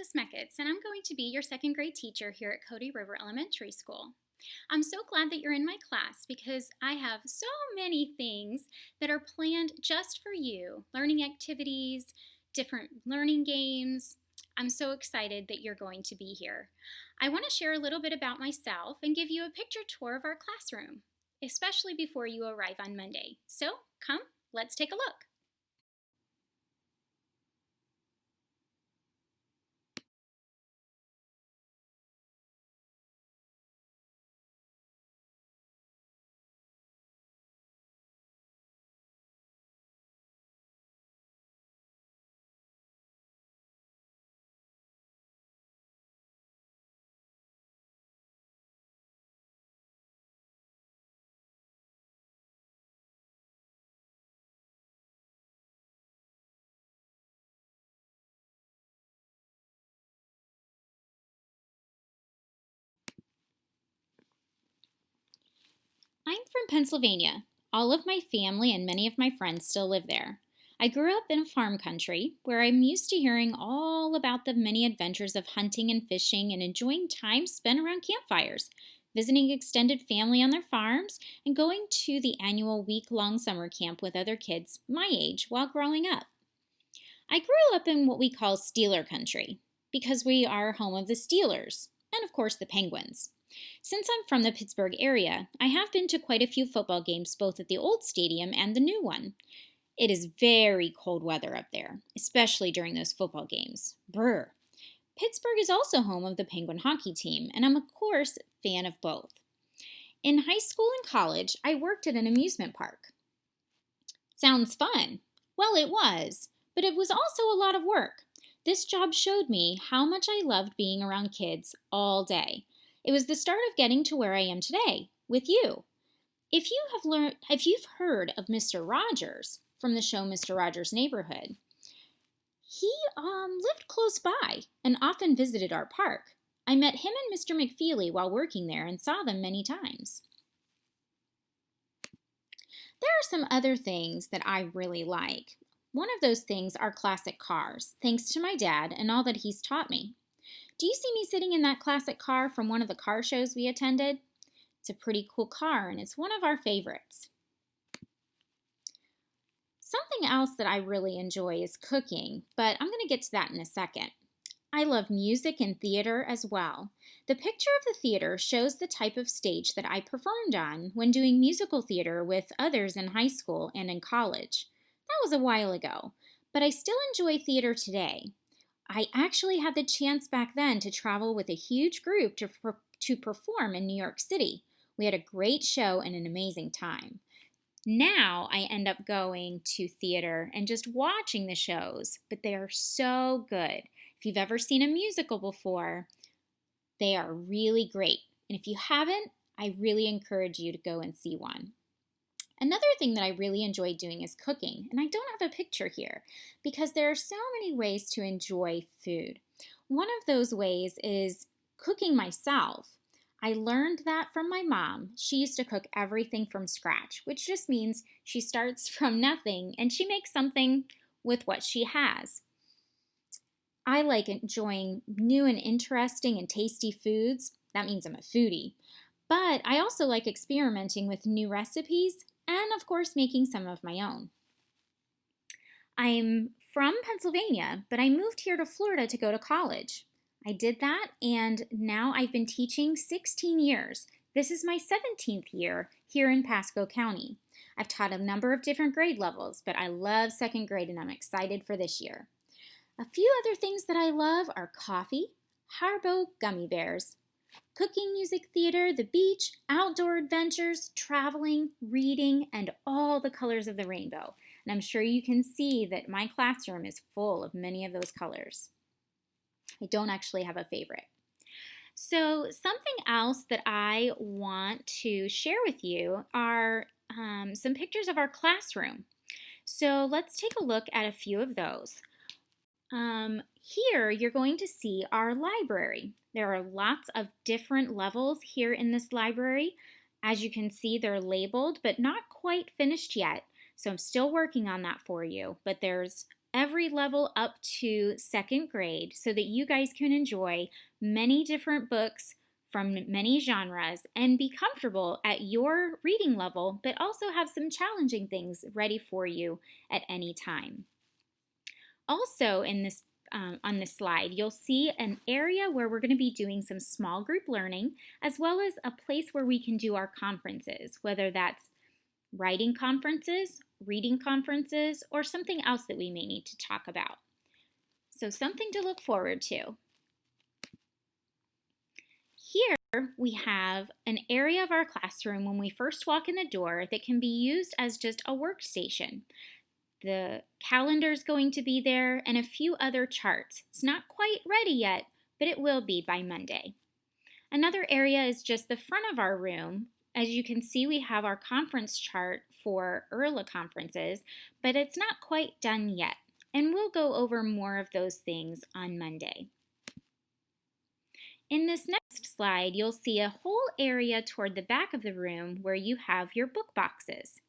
Miss Mekic, and I'm going to be your second grade teacher here at Cody River Elementary School. I'm so glad that you're in my class because I have so many things that are planned just for you. Learning activities, different learning games. I'm so excited that you're going to be here. I want to share a little bit about myself and give you a picture tour of our classroom, especially before you arrive on Monday. So come, let's take a look. I'm from Pennsylvania. All of my family and many of my friends still live there. I grew up in a farm country where I'm used to hearing all about the many adventures of hunting and fishing and enjoying time spent around campfires, visiting extended family on their farms, and going to the annual week-long summer camp with other kids my age while growing up. I grew up in what we call Steeler country because we are home of the Steelers and, of course, the Penguins. Since I'm from the Pittsburgh area, I have been to quite a few football games both at the old stadium and the new one. It is very cold weather up there, especially during those football games. Brr. Pittsburgh is also home of the Penguin hockey team, and I'm, of course, a fan of both. In high school and college, I worked at an amusement park. Sounds fun. Well, it was, but it was also a lot of work. This job showed me how much I loved being around kids all day. It was the start of getting to where I am today, with you. If you've heard of Mr. Rogers from the show Mr. Rogers' Neighborhood, he lived close by and often visited our park. I met him and Mr. McFeely while working there and saw them many times. There are some other things that I really like. One of those things are classic cars, thanks to my dad and all that he's taught me. Do you see me sitting in that classic car from one of the car shows we attended? It's a pretty cool car and it's one of our favorites. Something else that I really enjoy is cooking, but I'm going to get to that in a second. I love music and theater as well. The picture of the theater shows the type of stage that I performed on when doing musical theater with others in high school and in college. That was a while ago, but I still enjoy theater today. I actually had the chance back then to travel with a huge group to perform in New York City. We had a great show and an amazing time. Now I end up going to theater and just watching the shows, but they are so good. If you've ever seen a musical before, they are really great. And if you haven't, I really encourage you to go and see one. Another thing that I really enjoy doing is cooking, and I don't have a picture here because there are so many ways to enjoy food. One of those ways is cooking myself. I learned that from my mom. She used to cook everything from scratch, which just means she starts from nothing and she makes something with what she has. I like enjoying new and interesting and tasty foods. That means I'm a foodie. But I also like experimenting with new recipes and, of course, making some of my own. I'm from Pennsylvania, but I moved here to Florida to go to college. I did that, and now I've been teaching 16 years. This is my 17th year here in Pasco County. I've taught a number of different grade levels, but I love second grade, and I'm excited for this year. A few other things that I love are coffee, Haribo gummy bears, cooking, music, theater, the beach, outdoor adventures, traveling, reading, and all the colors of the rainbow. And I'm sure you can see that my classroom is full of many of those colors. I don't actually have a favorite. So something else that I want to share with you are some pictures of our classroom. So let's take a look at a few of those. Here you're going to see our library. There are lots of different levels here in this library. As you can see, they're labeled but not quite finished yet. So I'm still working on that for you. But there's every level up to second grade so that you guys can enjoy many different books from many genres and be comfortable at your reading level, but also have some challenging things ready for you at any time. Also on this slide, you'll see an area where we're going to be doing some small group learning, as well as a place where we can do our conferences, whether that's writing conferences, reading conferences, or something else that we may need to talk about. So something to look forward to. Here we have an area of our classroom when we first walk in the door that can be used as just a workstation. The calendar is going to be there and a few other charts. It's not quite ready yet, but it will be by Monday. Another area is just the front of our room. As you can see, we have our conference chart for ERLA conferences, but it's not quite done yet. And we'll go over more of those things on Monday. In this next slide, you'll see a whole area toward the back of the room where you have your book boxes.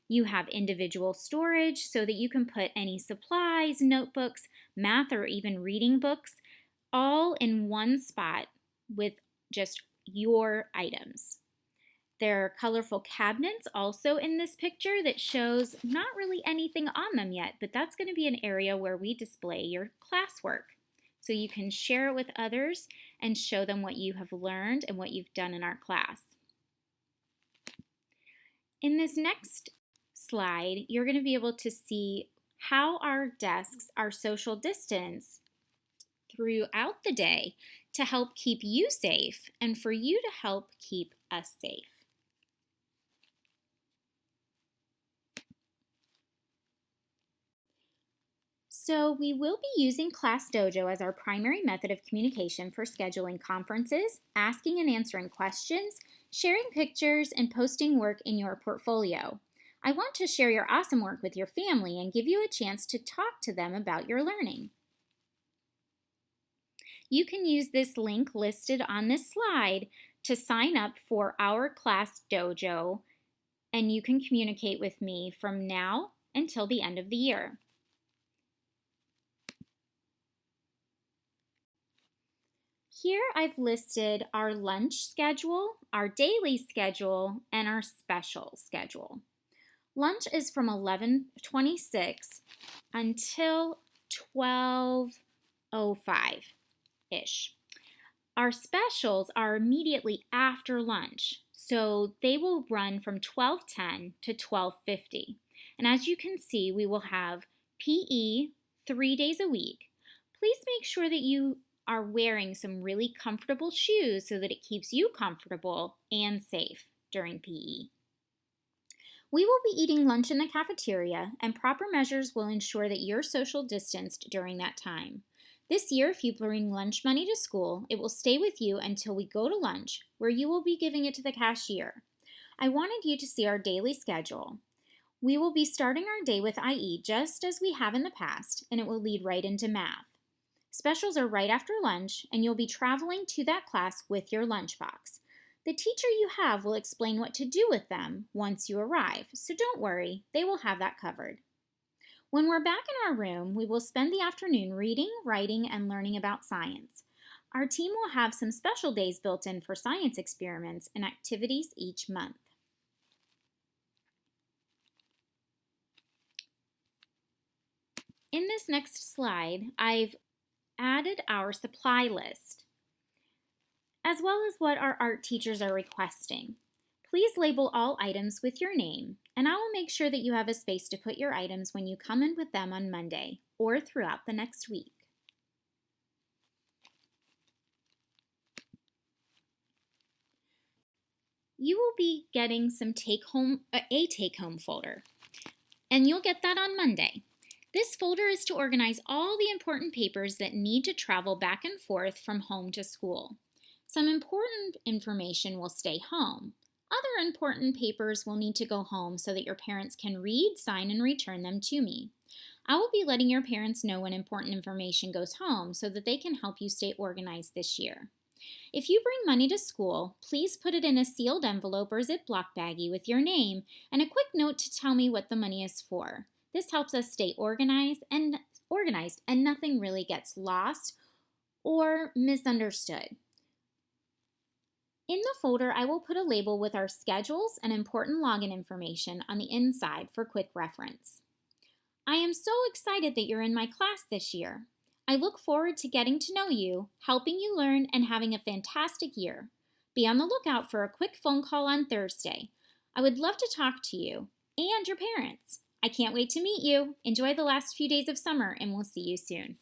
You have individual storage so that you can put any supplies, notebooks, math, or even reading books all in one spot with just your items. There are colorful cabinets also in this picture that shows not really anything on them yet, but that's going to be an area where we display your classwork. So you can share it with others and show them what you have learned and what you've done in our class. In this next slide, you're going to be able to see how our desks are social distance throughout the day to help keep you safe and for you to help keep us safe. So we will be using Class Dojo as our primary method of communication for scheduling conferences, asking and answering questions, sharing pictures, and posting work in your portfolio. I want to share your awesome work with your family and give you a chance to talk to them about your learning. You can use this link listed on this slide to sign up for our Class Dojo, and you can communicate with me from now until the end of the year. Here I've listed our lunch schedule, our daily schedule, and our special schedule. Lunch is from 11:26 until 12:05-ish. Our specials are immediately after lunch, so they will run from 12:10 to 12:50. And as you can see, we will have PE 3 days a week. Please make sure that you are wearing some really comfortable shoes so that it keeps you comfortable and safe during PE. We will be eating lunch in the cafeteria, and proper measures will ensure that you're social distanced during that time. This year, if you bring lunch money to school, it will stay with you until we go to lunch, where you will be giving it to the cashier. I wanted you to see our daily schedule. We will be starting our day with IE just as we have in the past, and it will lead right into math. Specials are right after lunch, and you'll be traveling to that class with your lunchbox. The teacher you have will explain what to do with them once you arrive, so don't worry, they will have that covered. When we're back in our room, we will spend the afternoon reading, writing, and learning about science. Our team will have some special days built in for science experiments and activities each month. In this next slide, I've added our supply list, as well as what our art teachers are requesting. Please label all items with your name, and I will make sure that you have a space to put your items when you come in with them on Monday or throughout the next week. You will be getting some a take-home folder, and you'll get that on Monday. This folder is to organize all the important papers that need to travel back and forth from home to school. Some important information will stay home. Other important papers will need to go home so that your parents can read, sign, and return them to me. I will be letting your parents know when important information goes home so that they can help you stay organized this year. If you bring money to school, please put it in a sealed envelope or Ziploc baggie with your name and a quick note to tell me what the money is for. This helps us stay organized and nothing really gets lost or misunderstood. In the folder, I will put a label with our schedules and important login information on the inside for quick reference. I am so excited that you're in my class this year. I look forward to getting to know you, helping you learn, and having a fantastic year. Be on the lookout for a quick phone call on Thursday. I would love to talk to you and your parents. I can't wait to meet you. Enjoy the last few days of summer, and we'll see you soon.